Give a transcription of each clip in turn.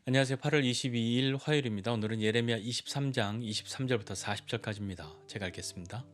안녕하세요. 8월 22일 화요일입니다. 오늘은 예레미야 23장 23절부터 40절까지입니다. 제가 읽겠습니다.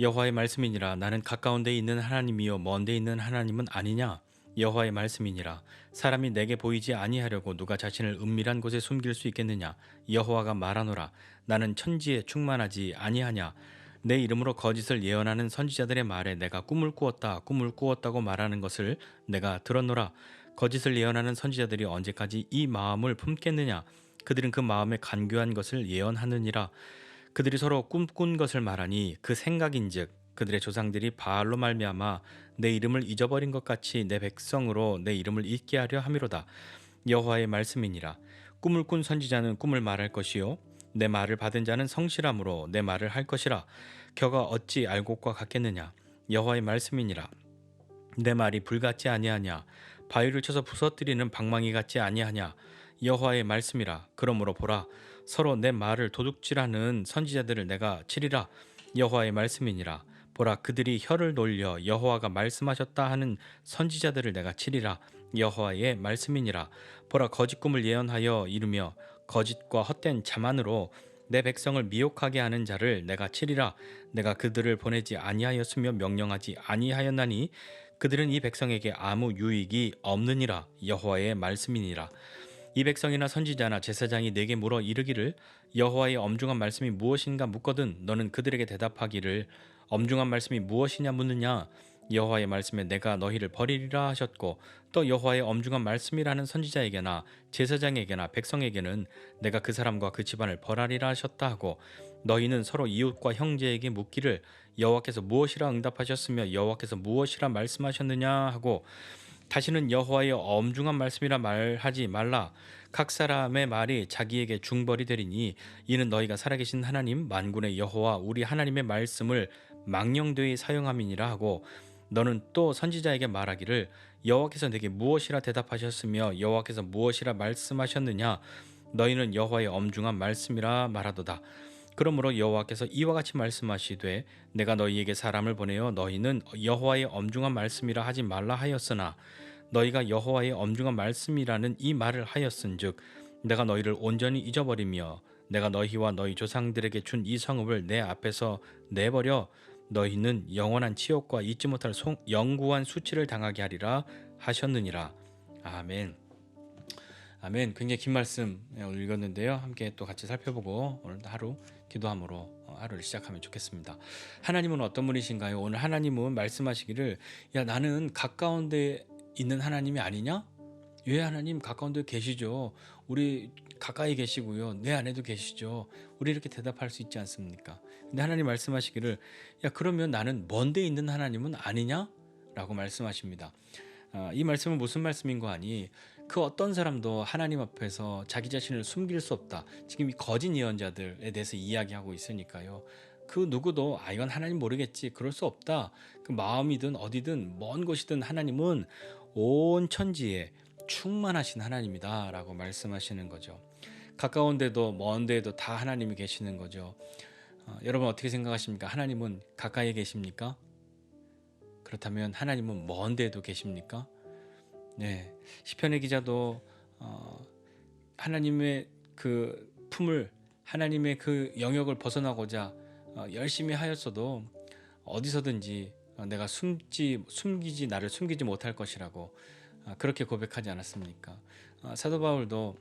여호와의 말씀이니라. 나는 가까운 데 있는 하나님이요 먼 데 있는 하나님은 아니냐? 여호와의 말씀이니라. 사람이 내게 보이지 아니하려고 누가 자신을 은밀한 곳에 숨길 수 있겠느냐? 여호와가 말하노라. 나는 천지에 충만하지 아니하냐? 내 이름으로 거짓을 예언하는 선지자들의 말에 내가 꿈을 꾸었다고 말하는 것을 내가 들었노라. 거짓을 예언하는 선지자들이 언제까지 이 마음을 품겠느냐? 그들은 그 마음에 간교한 것을 예언하느니라. 그들이 서로 꿈꾼 것을 말하니 그 생각인즉 그들의 조상들이 바알로 말미암아 내 이름을 잊어버린 것 같이 내 백성으로 내 이름을 잊게 하려 함이로다. 여호와의 말씀이니라. 꿈을 꾼 선지자는 꿈을 말할 것이요 내 말을 받은 자는 성실함으로 내 말을 할 것이라. 겨가 어찌 알곡과 같겠느냐? 여호와의 말씀이니라. 내 말이 불같지 아니하냐? 바위를 쳐서 부서뜨리는 방망이 같지 아니하냐? 여호와의 말씀이라. 그러므로 보라, 서로 내 말을 도둑질하는 선지자들을 내가 치리라. 여호와의 말씀이니라. 보라, 그들이 혀를 놀려 여호와가 말씀하셨다 하는 선지자들을 내가 치리라. 여호와의 말씀이니라. 보라, 거짓 꿈을 예언하여 이루며 거짓과 헛된 자만으로 내 백성을 미혹하게 하는 자를 내가 치리라. 내가 그들을 보내지 아니하였으며 명령하지 아니하였나니 그들은 이 백성에게 아무 유익이 없느니라. 여호와의 말씀이니라. 이 백성이나 선지자나 제사장이 내게 물어 이르기를 여호와의 엄중한 말씀이 무엇인가 묻거든 너는 그들에게 대답하기를 엄중한 말씀이 무엇이냐 묻느냐? 여호와의 말씀에 내가 너희를 버리리라 하셨고 또 여호와의 엄중한 말씀이라는 선지자에게나 제사장에게나 백성에게는 내가 그 사람과 그 집안을 벌하리라 하셨다 하고 너희는 서로 이웃과 형제에게 묻기를 여호와께서 무엇이라 응답하셨으며 여호와께서 무엇이라 말씀하셨느냐 하고 다시는 여호와의 엄중한 말씀이라 말하지 말라. 각 사람의 말이 자기에게 중벌이 되리니 이는 너희가 살아계신 하나님 만군의 여호와 우리 하나님의 말씀을 망령되이 사용함이니라 하고 너는 또 선지자에게 말하기를 여호와께서 내게 무엇이라 대답하셨으며 여호와께서 무엇이라 말씀하셨느냐? 너희는 여호와의 엄중한 말씀이라 말하도다. 그러므로 여호와께서 이와 같이 말씀하시되 내가 너희에게 사람을 보내어 너희는 여호와의 엄중한 말씀이라 하지 말라 하였으나 너희가 여호와의 엄중한 말씀이라는 이 말을 하였은즉 내가 너희를 온전히 잊어버리며 내가 너희와 너희 조상들에게 준 이 성읍을 내 앞에서 내버려 너희는 영원한 치욕과 잊지 못할 영구한 수치를 당하게 하리라 하셨느니라. 아멘. 아멘. 굉장히 긴 말씀 오늘 읽었는데요. 함께 또 같이 살펴보고 오늘도 하루 기도함으로 하루를 시작하면 좋겠습니다. 하나님은 어떤 분이신가요? 오늘 하나님은 말씀하시기를 야 나는 가까운 데 있는 하나님이 아니냐? 왜 하나님 가까운 데 계시죠? 우리 가까이 계시고요. 내 안에도 계시죠. 우리 이렇게 대답할 수 있지 않습니까? 근데 하나님 말씀하시기를 야 그러면 나는 먼 데 있는 하나님은 아니냐? 라고 말씀하십니다. 이 말씀은 무슨 말씀인 거 아니? 그 어떤 사람도 하나님 앞에서 자기 자신을 숨길 수 없다. 지금 이 거짓 예언자들에 대해서 이야기하고 있으니까요. 그 누구도 이건 하나님 모르겠지. 그럴 수 없다. 그 마음이든 어디든 먼 곳이든 하나님은 온 천지에 충만하신 하나님이다 라고 말씀하시는 거죠. 가까운 데도 먼 데에도 다 하나님이 계시는 거죠. 여러분 어떻게 생각하십니까? 하나님은 가까이에 계십니까? 그렇다면 하나님은 먼 데에도 계십니까? 네, 시편의 기자도 하나님의 그 품을 하나님의 그 영역을 벗어나고자 열심히 하였어도 어디서든지 내가 나를 숨기지 못할 것이라고 그렇게 고백하지 않았습니까? 사도 바울도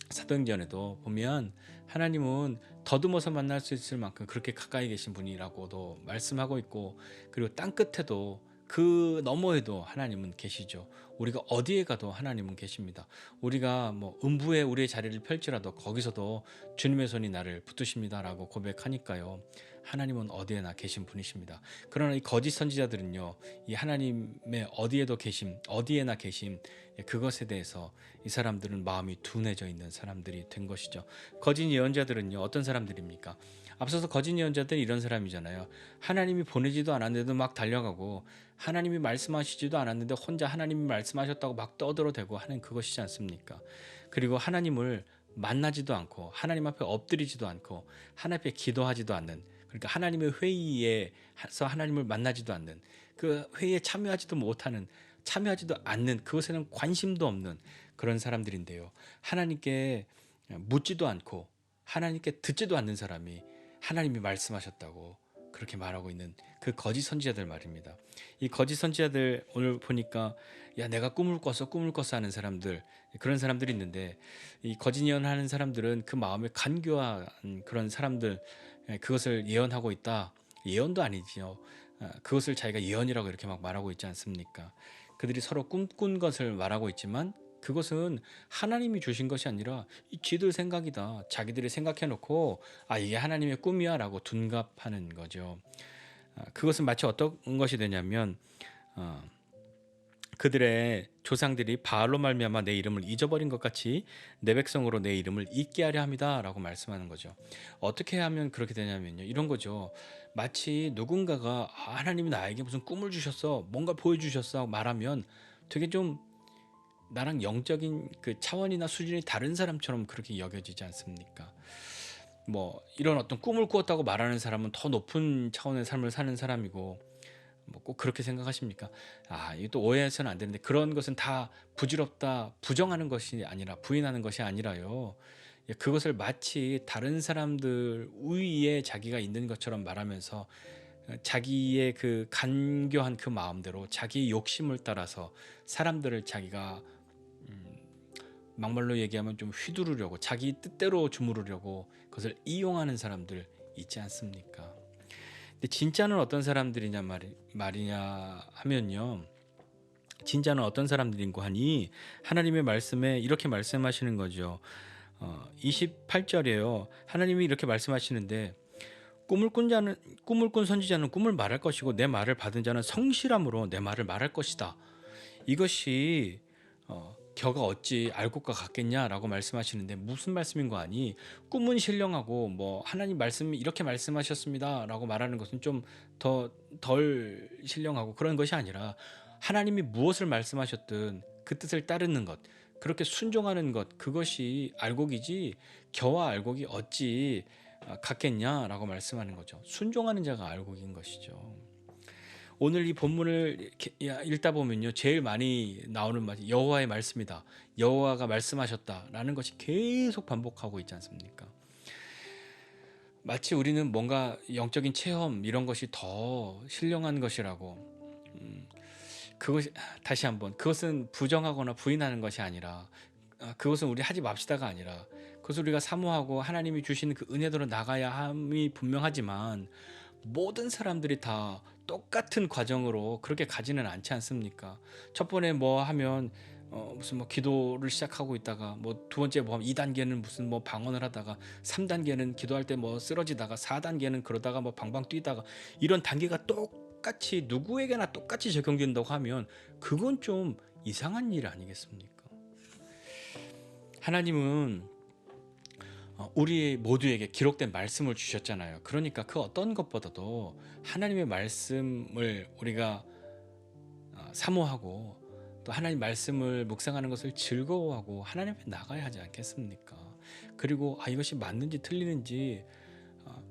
사도행전에도 보면 하나님은 더듬어서 만날 수 있을 만큼 그렇게 가까이 계신 분이라고도 말씀하고 있고 그리고 땅 끝에도 그 너머에도 하나님은 계시죠. 우리가 어디에 가도 하나님은 계십니다. 우리가 뭐 음부에 우리의 자리를 펼치라도 거기서도 주님의 손이 나를 붙드십니다라고 고백하니까요. 하나님은 어디에나 계신 분이십니다. 그러나 이 거짓 선지자들은요. 이 하나님의 어디에나 계심 그것에 대해서 이 사람들은 마음이 둔해져 있는 사람들이 된 것이죠. 거짓 예언자들은요. 어떤 사람들입니까? 앞서서 거짓 예언자들은 이런 사람이잖아요. 하나님이 보내지도 않았는데도 막 달려가고 하나님이 말씀하시지도 않았는데 혼자 하나님이 말씀하셨다고 막 떠들어대고 하는 그것이지 않습니까? 그리고 하나님을 만나지도 않고 하나님 앞에 엎드리지도 않고 하나님 앞에 기도하지도 않는 그러니까 하나님의 회의에서 하나님을 만나지도 않는 그 회의에 참여하지도 않는 그것에는 관심도 없는 그런 사람들인데요. 하나님께 묻지도 않고 하나님께 듣지도 않는 사람이 하나님이 말씀하셨다고 그렇게 말하고 있는 그 거짓 선지자들 말입니다. 이 거짓 선지자들 오늘 보니까 야 내가 꿈을 꿨어 하는 사람들, 그런 사람들이 있는데, 이 거짓 예언하는 사람들은 그 마음에 간교한 그런 사람들, 그것을 예언하고 있다. 예언도 아니지요. 그것을 자기가 예언이라고 이렇게 막 말하고 있지 않습니까? 그들이 서로 꿈꾼 것을 말하고 있지만 그것은 하나님이 주신 것이 아니라 이 쥐들 생각이다. 자기들이 생각해 놓고 이게 하나님의 꿈이야 라고 둔갑하는 거죠. 그것은 마치 어떤 것이 되냐면 어, 그들의 조상들이 바알로 말미암아 내 이름을 잊어버린 것 같이 내 백성으로 내 이름을 잊게 하려 함이다라고 말씀하는 거죠. 어떻게 하면 그렇게 되냐면요. 이런 거죠. 마치 누군가가 하나님이 나에게 무슨 꿈을 주셨어, 뭔가 보여주셨어 말하면 되게 좀 나랑 영적인 그 차원이나 수준이 다른 사람처럼 그렇게 여겨지지 않습니까? 뭐 이런 어떤 꿈을 꾸었다고 말하는 사람은 더 높은 차원의 삶을 사는 사람이고, 뭐 꼭 그렇게 생각하십니까? 이거 또 오해해서는 안 되는데, 그런 것은 다 부질없다, 부정하는 것이 아니라, 부인하는 것이 아니라요. 그것을 마치 다른 사람들 위에 자기가 있는 것처럼 말하면서 자기의 그 간교한 그 마음대로 자기의 욕심을 따라서 사람들을 자기가 막말로 얘기하면 좀 휘두르려고, 자기 뜻대로 주무르려고 그것을 이용하는 사람들 있지 않습니까? 근데 진짜는 어떤 사람들이냐 말이냐 하면요. 진짜는 어떤 사람들인고 하니 하나님의 말씀에 이렇게 말씀하시는 거죠. 28절이에요. 하나님이 이렇게 말씀하시는데, 꿈을 꾼 선지자는 꿈을 말할 것이고 내 말을 받은 자는 성실함으로 내 말을 말할 것이다. 이것이 겨가 어찌 알 것과 같겠냐라고 말씀하시는데, 무슨 말씀인 거 아니? 꿈은 신령하고 뭐 하나님 말씀이 이렇게 말씀하셨습니다라고 말하는 것은 좀 더 덜 신령하고 그런 것이 아니라, 하나님이 무엇을 말씀하셨든 그 뜻을 따르는 것, 그렇게 순종하는 것, 그것이 알곡이지 겨와 알곡이 어찌 같겠냐라고 말씀하는 거죠. 순종하는 자가 알곡인 것이죠. 오늘 이 본문을 읽다 보면요, 제일 많이 나오는 말이 여호와의 말씀이다, 여호와가 말씀하셨다라는 것이 계속 반복하고 있지 않습니까? 마치 우리는 뭔가 영적인 체험 이런 것이 더 신령한 것이라고, 그것이, 다시 한번, 그것은 부정하거나 부인하는 것이 아니라, 그것은 우리 하지 맙시다가 아니라, 그것을 우리가 사모하고 하나님이 주시는 그 은혜대로 나가야 함이 분명하지만, 모든 사람들이 다 똑같은 과정으로 그렇게 가지는 않지 않습니까? 첫 번에 뭐 하면 무슨 뭐 기도를 시작하고 있다가, 뭐 두 번째 뭐 하면 2단계는 무슨 뭐 방언을 하다가, 3단계는 기도할 때 뭐 쓰러지다가, 4단계는 그러다가 뭐 방방 뛰다가, 이런 단계가 똑같이 누구에게나 똑같이 적용된다고 하면 그건 좀 이상한 일 아니겠습니까? 하나님은 우리 모두에게 기록된 말씀을 주셨잖아요. 그러니까 그 어떤 것보다도 하나님의 말씀을 우리가 사모하고, 또 하나님 말씀을 묵상하는 것을 즐거워하고 하나님 앞에 나가야 하지 않겠습니까? 그리고 이것이 맞는지 틀리는지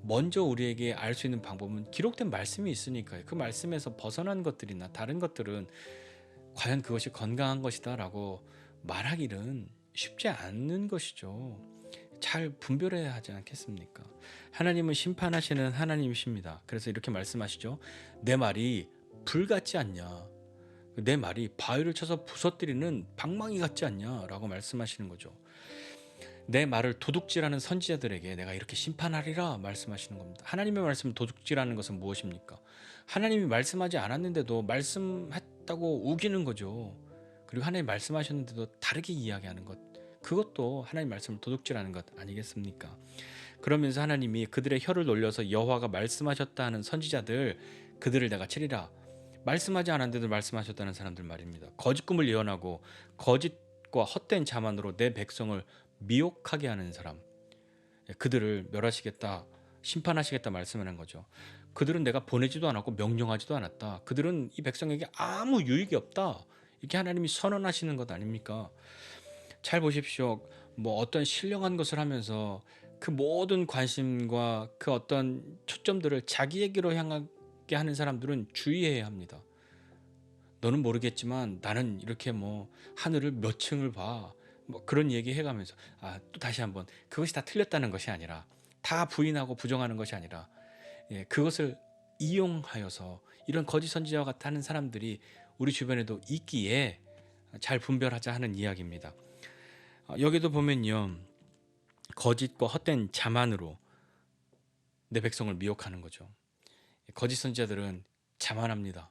먼저 우리에게 알 수 있는 방법은 기록된 말씀이 있으니까요. 그 말씀에서 벗어난 것들이나 다른 것들은 과연 그것이 건강한 것이다 라고 말하기는 쉽지 않는 것이죠. 잘 분별해야 하지 않겠습니까? 하나님은 심판하시는 하나님이십니다. 그래서 이렇게 말씀하시죠. 내 말이 불 같지 않냐? 내 말이 바위를 쳐서 부서뜨리는 방망이 같지 않냐? 라고 말씀하시는 거죠. 내 말을 도둑질하는 선지자들에게 내가 이렇게 심판하리라 말씀하시는 겁니다. 하나님의 말씀을 도둑질하는 것은 무엇입니까? 하나님이 말씀하지 않았는데도 말씀했다고 우기는 거죠. 그리고 하나님 말씀하셨는데도 다르게 이야기하는 것, 그것도 하나님 말씀을 도둑질하는 것 아니겠습니까? 그러면서 하나님이 그들의 혀를 놀려서 여호와가 말씀하셨다 하는 선지자들, 그들을 내가 치리라. 말씀하지 않았는데도 말씀하셨다는 사람들 말입니다. 거짓 꿈을 예언하고 거짓과 헛된 자만으로 내 백성을 미혹하게 하는 사람, 그들을 멸하시겠다, 심판하시겠다 말씀하는 거죠. 그들은 내가 보내지도 않았고 명령하지도 않았다. 그들은 이 백성에게 아무 유익이 없다. 이렇게 하나님이 선언하시는 것 아닙니까? 잘 보십시오. 뭐 어떤 신령한 것을 하면서 그 모든 관심과 그 어떤 초점들을 자기에게로 향하게 하는 사람들은 주의해야 합니다. 너는 모르겠지만 나는 이렇게 뭐 하늘을 몇 층을 봐. 뭐 그런 얘기 해가면서 또 다시 한번 그것이 다 틀렸다는 것이 아니라 다 부인하고 부정하는 것이 아니라 그것을 이용하여서 이런 거짓 선지자와 같은 하는 사람들이 우리 주변에도 있기에 잘 분별하자 하는 이야기입니다. 여기도 보면요. 거짓과 헛된 자만으로 내 백성을 미혹하는 거죠. 거짓 선지자들은 자만합니다.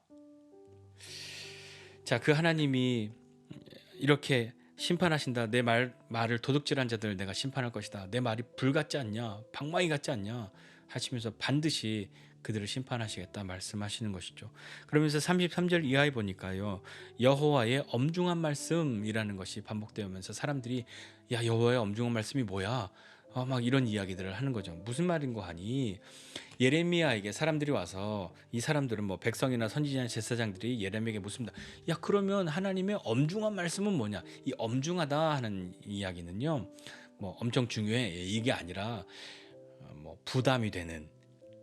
자, 그 하나님이 이렇게 심판하신다. 내 말을 도둑질한 자들을 내가 심판할 것이다. 내 말이 불 같지 않냐? 방망이 같지 않냐? 하시면서 반드시 그들을 심판하시겠다 말씀하시는 것이죠. 그러면서 33절 이하에 보니까요. 여호와의 엄중한 말씀이라는 것이 반복되면서 사람들이 야, 여호와의 엄중한 말씀이 뭐야? 막 이런 이야기들을 하는 거죠. 무슨 말인고 하니 예레미야에게 사람들이 와서 이 사람들은 뭐 백성이나 선지자나 제사장들이 예레미야에게 묻습니다. 야, 그러면 하나님의 엄중한 말씀은 뭐냐? 이 엄중하다 하는 이야기는요. 뭐 엄청 중요해. 이게 아니라 뭐 부담이 되는,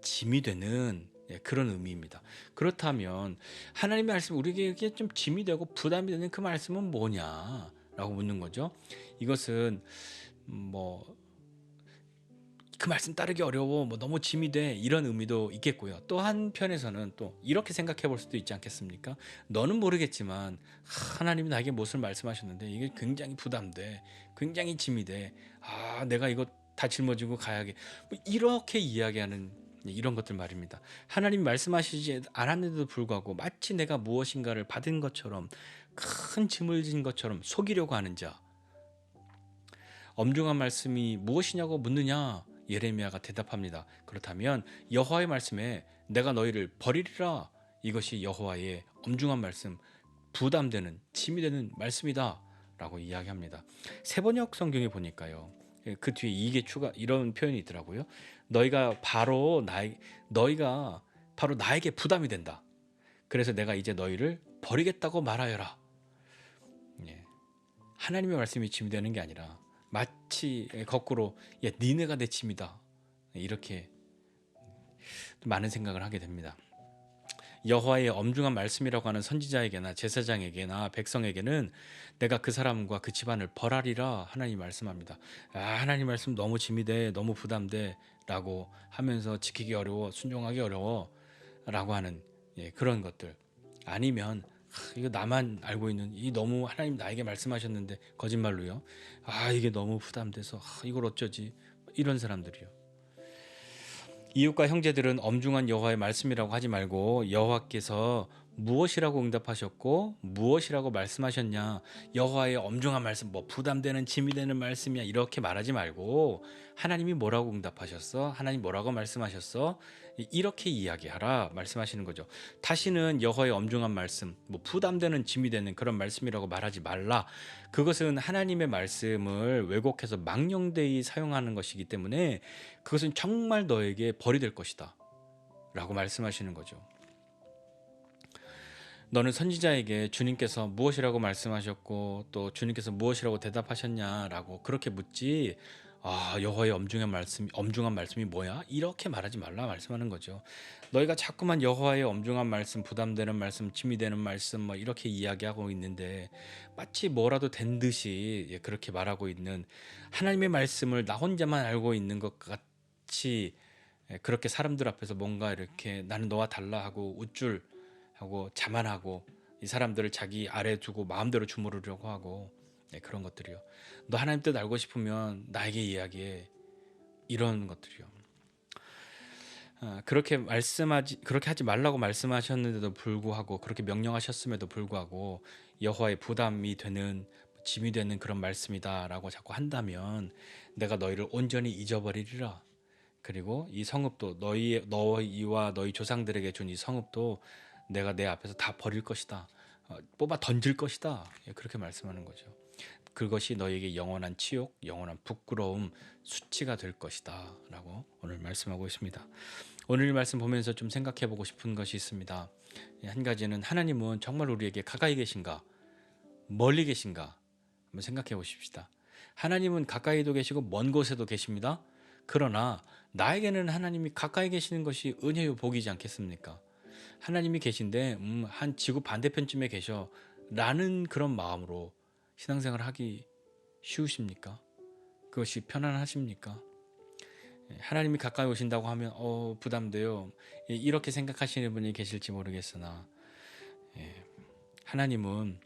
짐이 되는 그런 의미입니다. 그렇다면 하나님의 말씀 우리에게 좀 짐이 되고 부담이 되는 그 말씀은 뭐냐라고 묻는 거죠. 이것은 뭐 그 말씀 따르기 어려워, 뭐 너무 짐이 돼, 이런 의미도 있겠고요. 또 한편에서는 또 이렇게 생각해 볼 수도 있지 않겠습니까? 너는 모르겠지만 하나님이 나에게 무엇을 말씀하셨는데 이게 굉장히 부담돼, 굉장히 짐이 돼. 내가 이거 다 짊어지고 가야게. 뭐 이렇게 이야기하는 이런 것들 말입니다. 하나님이 말씀하시지 않았는데도 불구하고 마치 내가 무엇인가를 받은 것처럼, 큰 짐을 진 것처럼 속이려고 하는 자. 엄중한 말씀이 무엇이냐고 묻느냐? 예레미야가 대답합니다. 그렇다면 여호와의 말씀에 내가 너희를 버리리라. 이것이 여호와의 엄중한 말씀, 부담되는, 짐이 되는 말씀이다 라고 이야기합니다. 세번역 성경에 보니까요. 그 뒤에 이게 이런 표현이 있더라고요. 너희가 바로 나에게 부담이 된다. 그래서 내가 이제 너희를 버리겠다고 말하여라. 하나님의 말씀이 짐이 되는 게 아니라 마치 거꾸로 야, 니네가 내 짐이다. 이렇게 많은 생각을 하게 됩니다. 여호와의 엄중한 말씀이라고 하는 선지자에게나 제사장에게나 백성에게는 내가 그 사람과 그 집안을 벌하리라 하나님이 말씀합니다. 하나님 말씀 너무 짐이 돼, 너무 부담돼 라고 하면서 지키기 어려워, 순종하기 어려워 라고 하는 그런 것들. 아니면 이거 나만 알고 있는 이 너무 하나님 나에게 말씀하셨는데 거짓말로요. 이게 너무 부담돼서 이걸 어쩌지? 이런 사람들이요. 이웃과 형제들은 엄중한 여호와의 말씀이라고 하지 말고 여호와께서 무엇이라고 응답하셨고 무엇이라고 말씀하셨냐, 여호와의 엄중한 말씀, 뭐 부담되는 짐이 되는 말씀이야, 이렇게 말하지 말고 하나님이 뭐라고 응답하셨어, 하나님 뭐라고 말씀하셨어, 이렇게 이야기하라 말씀하시는 거죠. 다시는 여호와의 엄중한 말씀, 뭐 부담되는 짐이 되는 그런 말씀이라고 말하지 말라. 그것은 하나님의 말씀을 왜곡해서 망령되이 사용하는 것이기 때문에 그것은 정말 너에게 벌이 될 것이다 라고 말씀하시는 거죠. 너는 선지자에게 주님께서 무엇이라고 말씀하셨고 또 주님께서 무엇이라고 대답하셨냐라고 그렇게 묻지, 여호와의 엄중한 말씀이 뭐야? 이렇게 말하지 말라 말씀하는 거죠. 너희가 자꾸만 여호와의 엄중한 말씀, 부담되는 말씀, 짐이 되는 말씀 뭐 이렇게 이야기하고 있는데 마치 뭐라도 된 듯이 그렇게 말하고 있는, 하나님의 말씀을 나 혼자만 알고 있는 것 같이 그렇게 사람들 앞에서 뭔가 이렇게 나는 너와 달라 하고 우쭐하고 자만하고 이 사람들을 자기 아래 두고 마음대로 주무르려고 하고 그런 것들이요. 너 하나님 뜻 알고 싶으면 나에게 이야기해. 이런 것들이요. 그렇게 하지 말라고 말씀하셨는데도 불구하고, 그렇게 명령하셨음에도 불구하고 여호와의 부담이 되는, 짐이 되는 그런 말씀이다라고 자꾸 한다면 내가 너희를 온전히 잊어버리리라. 그리고 이 성읍도 너희와 너희 조상들에게 준 이 성읍도 내가 내 앞에서 다 버릴 것이다. 뽑아 던질 것이다. 그렇게 말씀하는 거죠. 그것이 너희에게 영원한 치욕, 영원한 부끄러움, 수치가 될 것이다 라고 오늘 말씀하고 있습니다. 오늘 말씀 보면서 좀 생각해 보고 싶은 것이 있습니다. 한 가지는 하나님은 정말 우리에게 가까이 계신가, 멀리 계신가 한번 생각해 보십시다. 하나님은 가까이도 계시고 먼 곳에도 계십니다. 그러나 나에게는 하나님이 가까이 계시는 것이 은혜요 복이지 않겠습니까? 하나님이 계신데 한 지구 반대편쯤에 계셔 라는 그런 마음으로 신앙생활 하기 쉬우십니까? 그것이 편안하십니까? 하나님이 가까이 오신다고 하면 부담돼요. 이렇게 생각하시는 분이 계실지 모르겠으나 하나님은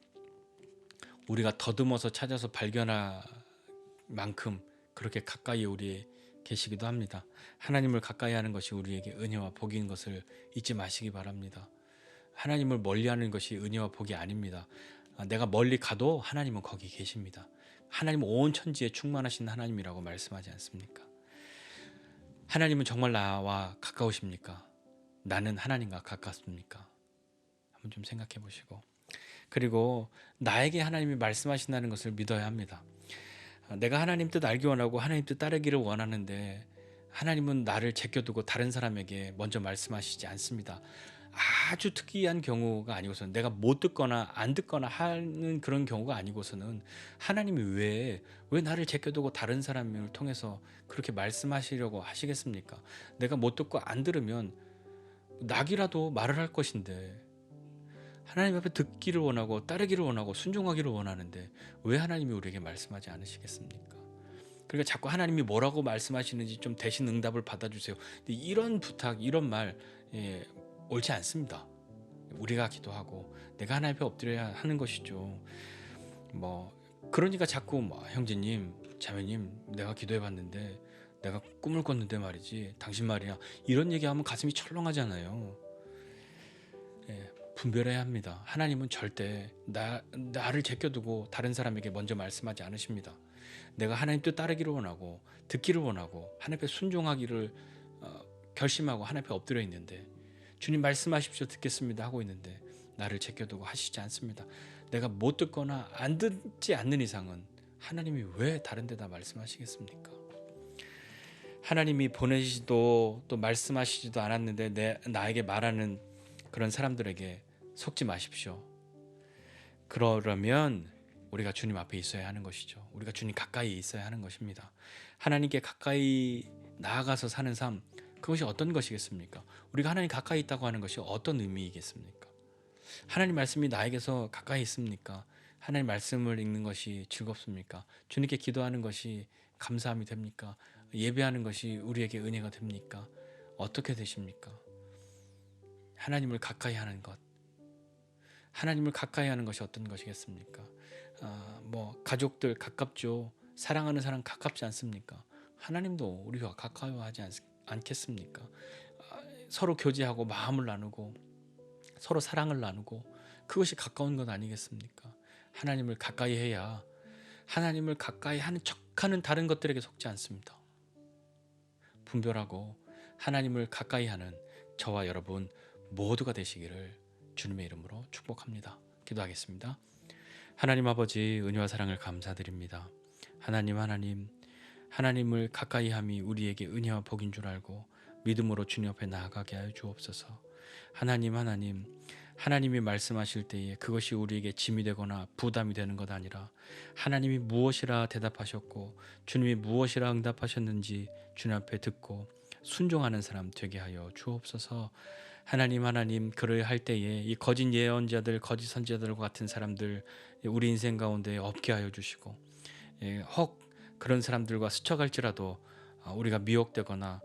우리가 더듬어서 찾아서 발견할 만큼 그렇게 가까이 우리에 계시기도 합니다. 하나님을 가까이 하는 것이 우리에게 은혜와 복인 것을 잊지 마시기 바랍니다. 하나님을 멀리하는 것이 은혜와 복이 아닙니다. 내가 멀리 가도 하나님은 거기 계십니다. 하나님은 온 천지에 충만하신 하나님이라고 말씀하지 않습니까? 하나님은 정말 나와 가까우십니까? 나는 하나님과 가깝습니까? 한번 좀 생각해 보시고, 그리고 나에게 하나님이 말씀하신다는 것을 믿어야 합니다. 내가 하나님 뜻 알기 원하고 하나님 뜻 따르기를 원하는데 하나님은 나를 제껴두고 다른 사람에게 먼저 말씀하시지 않습니다. 아주 특이한 경우가 아니고서는, 내가 못 듣거나 안 듣거나 하는 그런 경우가 아니고서는 하나님이 왜 나를 제껴두고 다른 사람을 통해서 그렇게 말씀하시려고 하시겠습니까? 내가 못 듣고 안 들으면 낙이라도 말을 할 것인데, 하나님 앞에 듣기를 원하고 따르기를 원하고 순종하기를 원하는데 왜 하나님이 우리에게 말씀하지 않으시겠습니까? 그러니까 자꾸 하나님이 뭐라고 말씀하시는지 좀 대신 응답을 받아주세요. 근데 이런 부탁, 이런 말 옳지 않습니다. 우리가 기도하고 내가 하나님 앞에 엎드려야 하는 것이죠. 그러니까 자꾸 형제님, 자매님, 내가 기도해 봤는데 내가 꿈을 꿨는데 말이지, 당신 말이야, 이런 얘기하면 가슴이 철렁하잖아요. 분별해야 합니다. 하나님은 절대 나를 제껴두고 다른 사람에게 먼저 말씀하지 않으십니다. 내가 하나님 뜻 따르기를 원하고 듣기를 원하고 하나님 앞에 순종하기를 결심하고 하나님 앞에 엎드려 있는데, 주님 말씀하십시오 듣겠습니다 하고 있는데 나를 제껴두고 하시지 않습니다. 내가 못 듣거나 안 듣지 않는 이상은 하나님이 왜 다른 데다 말씀하시겠습니까? 하나님이 보내시지도 또 말씀하시지도 않았는데 나에게 말하는 그런 사람들에게 속지 마십시오. 그러려면 우리가 주님 앞에 있어야 하는 것이죠. 우리가 주님 가까이 있어야 하는 것입니다. 하나님께 가까이 나아가서 사는 삶, 그것이 어떤 것이겠습니까? 우리가 하나님 가까이 있다고 하는 것이 어떤 의미이겠습니까? 하나님 말씀이 나에게서 가까이 있습니까? 하나님 말씀을 읽는 것이 즐겁습니까? 주님께 기도하는 것이 감사함이 됩니까? 예배하는 것이 우리에게 은혜가 됩니까? 어떻게 되십니까? 하나님을 가까이 하는 것, 하나님을 가까이 하는 것이 어떤 것이겠습니까? 가족들 가깝죠. 사랑하는 사람 가깝지 않습니까? 하나님도 우리와 가까워하지 않겠습니까? 서로 교제하고 마음을 나누고 서로 사랑을 나누고 그것이 가까운 것 아니겠습니까? 하나님을 가까이 해야 하나님을 가까이 하는 척하는 다른 것들에게 속지 않습니다. 분별하고 하나님을 가까이 하는 저와 여러분 모두가 되시기를 주님의 이름으로 축복합니다. 기도하겠습니다. 하나님 아버지, 은혜와 사랑을 감사드립니다. 하나님을 가까이 함이 우리에게 은혜와 복인 줄 알고 믿음으로 주님 앞에 나아가게 하여 주옵소서. 하나님이 말씀하실 때에 그것이 우리에게 짐이 되거나 부담이 되는 것 아니라 하나님이 무엇이라 대답하셨고 주님이 무엇이라 응답하셨는지 주님 앞에 듣고 순종하는 사람 되게 하여 주옵소서. 하나님, 그를 할 때에 이 거짓 예언자들, 거짓 선지자들과 같은 사람들 우리 인생 가운데 없게 하여 주시고, 혹 그런 사람들과 스쳐갈지라도 우리가 미혹되거나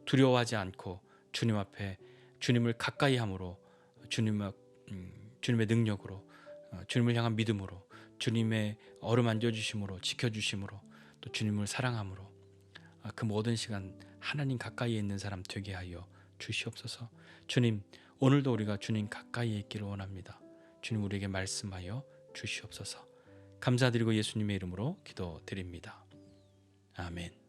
두려워하지 않고 주님 앞에 주님을 가까이 함으로 주님의 능력으로, 주님을 향한 믿음으로, 주님의 어루만져 주심으로, 지켜주심으로, 또 주님을 사랑함으로 그 모든 시간 하나님 가까이에 있는 사람 되게 하여 주시옵소서. 주님, 오늘도 우리가 주님 가까이에 있기를 원합니다. 주님, 우리에게 말씀하여 주시옵소서. 감사드리고 예수님의 이름으로 기도드립니다. 아멘.